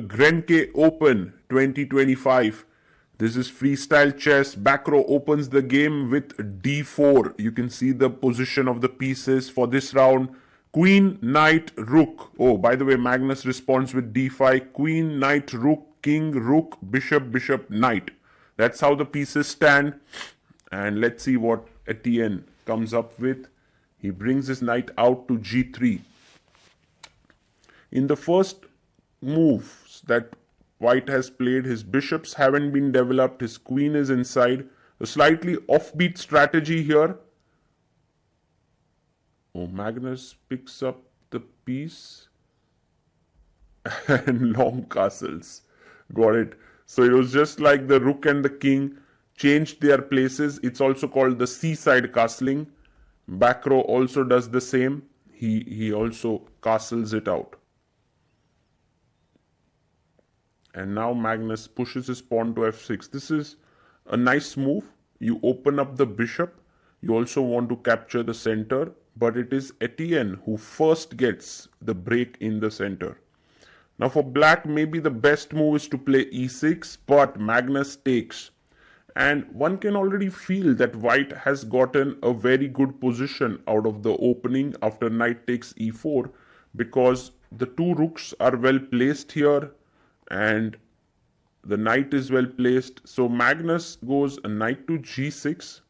Grenke Open 2025. This is freestyle chess. Bacrot opens the game with d4. You can see the position of the pieces for this round. Queen, knight, rook. Oh, by the way, Magnus responds with d5. Queen, knight, rook, king, rook, bishop, bishop, knight. That's how the pieces stand. And let's see what Etienne comes up with. He brings his knight out to g3. In the first moves that White has played, his bishops haven't been developed, his queen is inside. A slightly offbeat strategy here. Oh, Magnus picks up the piece and long castles. Got it. So it was just like the rook and the king changed their places. It's also called the seaside castling. Bacrot also does the same. He also castles it out. And now Magnus pushes his pawn to f6. This is a nice move. You open up the bishop. You also want to capture the center. But it is Etienne who first gets the break in the center. Now for black, maybe the best move is to play e6. But Magnus takes. And one can already feel that white has gotten a very good position out of the opening after knight takes e4. Because the two rooks are well placed here. And the knight is well placed. So Magnus goes a knight to g6.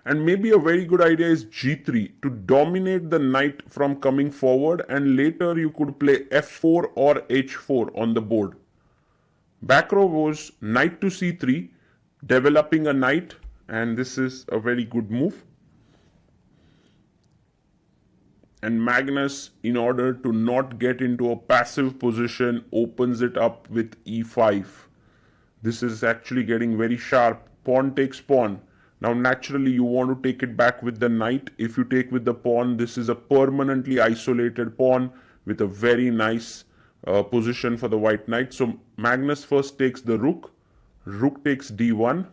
And maybe a very good idea is g3 to dominate the knight from coming forward. And later you could play f4 or h4 on the board. Bacrot goes knight to c3, developing a knight. And this is a very good move. And Magnus, in order to not get into a passive position, opens it up with e5. This is actually getting very sharp. Pawn takes pawn. Now naturally you want to take it back with the knight. If you take with the pawn, this is a permanently isolated pawn with a very nice position for the white knight. So Magnus first takes the rook. Rook takes d1.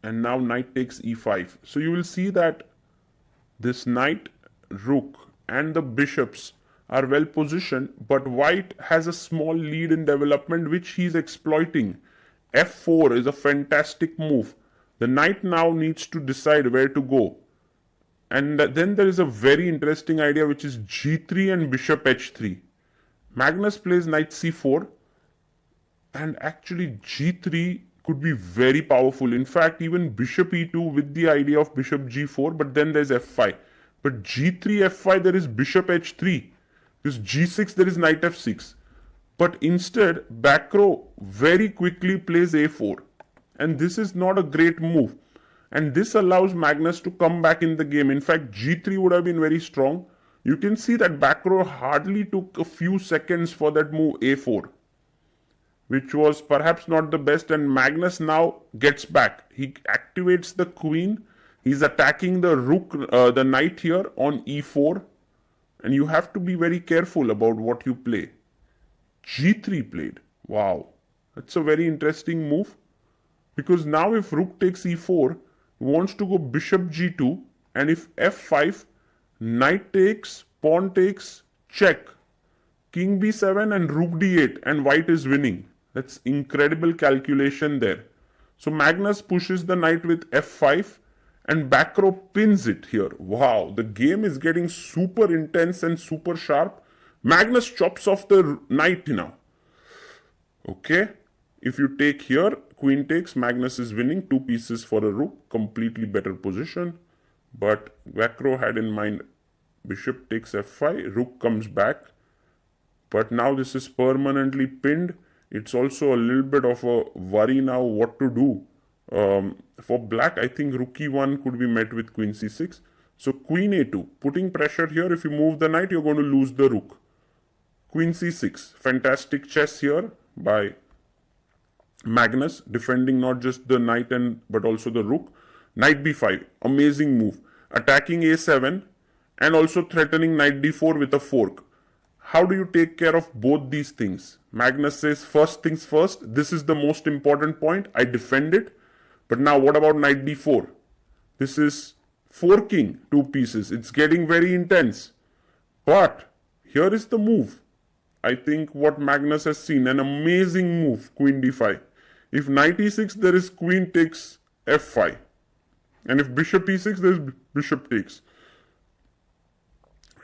And now knight takes e5. So you will see that this knight, rook and the bishops are well positioned, but white has a small lead in development which he is exploiting. f4 is a fantastic move. The knight now needs to decide where to go. And then there is a very interesting idea which is g3 and bishop h3. Magnus plays knight c4 and actually g3 could be very powerful. In fact, even bishop e2 with the idea of bishop g4, but then there's f5. But g3, f5, there is bishop h3. Because g6, there is knight f6. But instead, Bacrot very quickly plays a4. And this is not a great move. And this allows Magnus to come back in the game. In fact, g3 would have been very strong. You can see that Bacrot hardly took a few seconds for that move a4. Which was perhaps not the best. And Magnus now gets back. He activates the queen. He's attacking the rook, the knight here on e4. And you have to be very careful about what you play. g3 played. Wow. That's a very interesting move. Because now if rook takes e4, he wants to go bishop g2. And if f5, knight takes, pawn takes, check. King b7 and rook d8. And white is winning. That's incredible calculation there. So Magnus pushes the knight with f5. And Bacrot pins it here. Wow, the game is getting super intense and super sharp. Magnus chops off the knight now. Okay, if you take here, queen takes, Magnus is winning. 2 pieces for a rook, completely better position. But Bacrot had in mind bishop takes f5, rook comes back. But now this is permanently pinned. It's also a little bit of a worry now what to do. For black, I think rook e1 could be met with queen c6. So queen a2, putting pressure here. If you move the knight, you're going to lose the rook. Queen c6, fantastic chess here by Magnus, defending not just the knight but also the rook. Knight b5, amazing move. Attacking a7 and also threatening knight d4 with a fork. How do you take care of both these things? Magnus says, first things first, this is the most important point. I defend it. But now what about knight d4? This is forking two pieces. It's getting very intense. But here is the move. I think what Magnus has seen, an amazing move, queen d5. If knight e6, there is queen takes f5. And if bishop e6, there is bishop takes.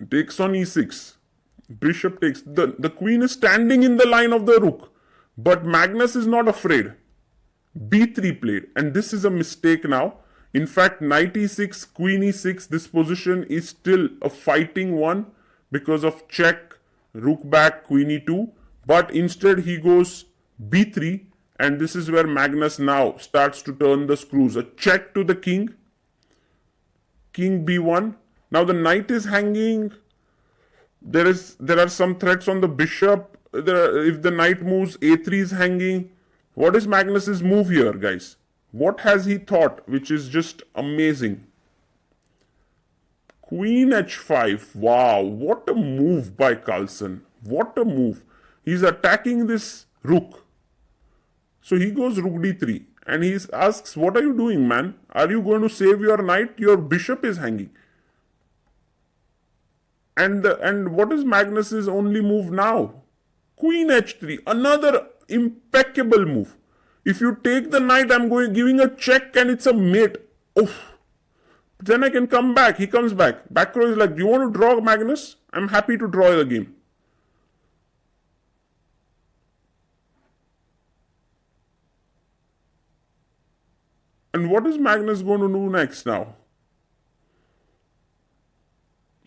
Takes on e6. Bishop takes. The queen is standing in the line of the rook. But Magnus is not afraid. b3 played. And this is a mistake now. In fact, knight e6, queen e6, this position is still a fighting one because of check, rook back, queen e2. But instead he goes b3, and this is where Magnus now starts to turn the screws. A check to the king, king b1. Now the knight is hanging. There are some threats on the bishop. If the knight moves, a3 is hanging. What is Magnus's move here, guys? What has he thought, which is just amazing? Queen h5. Wow, what a move by Carlsen. What a move. He's attacking this rook. So he goes rook d3. And he asks, what are you doing, man? Are you going to save your knight? Your bishop is hanging. And what is Magnus's only move now? Queen h3. Another impeccable move. If you take the knight, I'm giving a check and it's a mate. Oh, then I can come back. He comes back. Bacrot is like, do you want to draw, Magnus? I'm happy to draw the game. And what is Magnus going to do next now?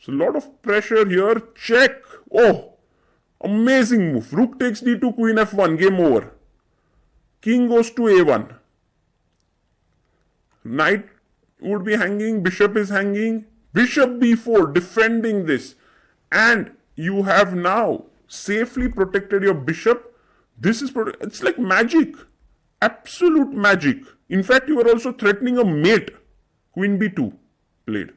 So a lot of pressure here. Check. Oh, amazing move. Rook takes d2, queen f1. Game over. King goes to a1. Knight would be hanging. Bishop is hanging. Bishop b4, defending this. And you have now safely protected your bishop. This is it's like magic. Absolute magic. In fact, you are also threatening a mate. Queen b2 played.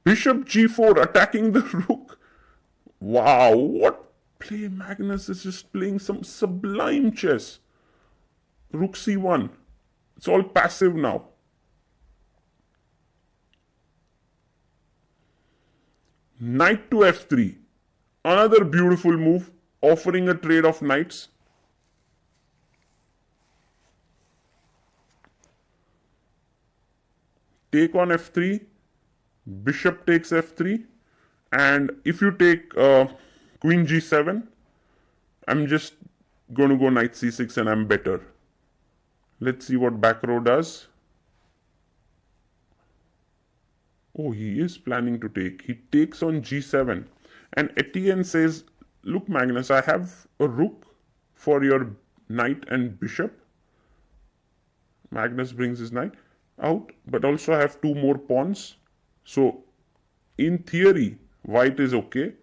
Bishop g4 attacking the rook. Wow, what play. Magnus is just playing some sublime chess. Rook c1. It's all passive now. Knight to f3. Another beautiful move, offering a trade of knights. Take on f3. Bishop takes f3. And if you take queen g7, I'm just going to go knight c6 and I'm better. Let's see what Bacrot does. Oh, he is planning to take. He takes on g7. And Etienne says, look, Magnus, I have a rook for your knight and bishop. Magnus brings his knight out, but also I have two more pawns. So, in theory, white is okay.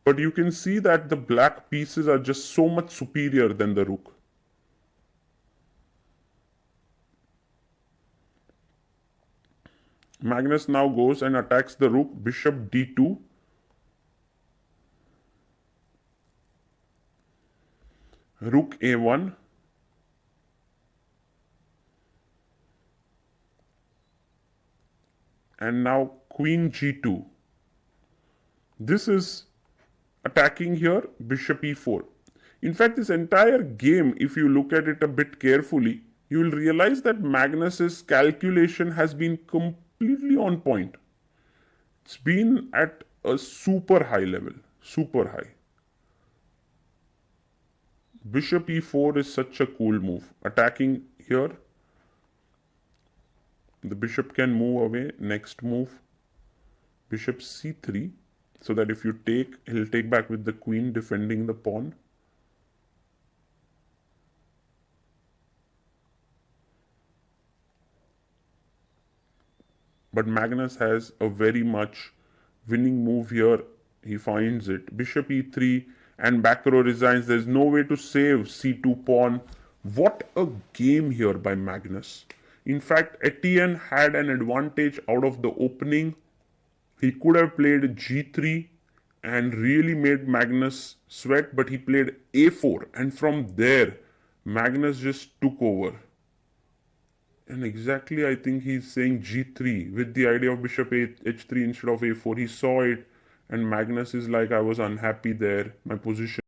But you can see that the black pieces are just so much superior than the rook. Magnus now goes and attacks the rook, bishop d2. Rook a1. And now queen g2. This is attacking here, bishop e4. In fact, this entire game, if you look at it a bit carefully, you will realize that Magnus's calculation has been completely on point. It's been at a super high level, super high. Bishop e4 is such a cool move. Attacking here, the bishop can move away. Next move, bishop c3, so that if you take, he'll take back with the queen, defending the pawn. But Magnus has a very much winning move here. He finds it. Bishop e3 and Bacrot resigns. There's no way to save c2 pawn. What a game here by Magnus. In fact, Etienne had an advantage out of the opening. He could have played g3 and really made Magnus sweat, but he played a4. And from there, Magnus just took over. And exactly, I think he's saying g3 with the idea of bishop h3 instead of a4. He saw it, and Magnus is like, I was unhappy there. My position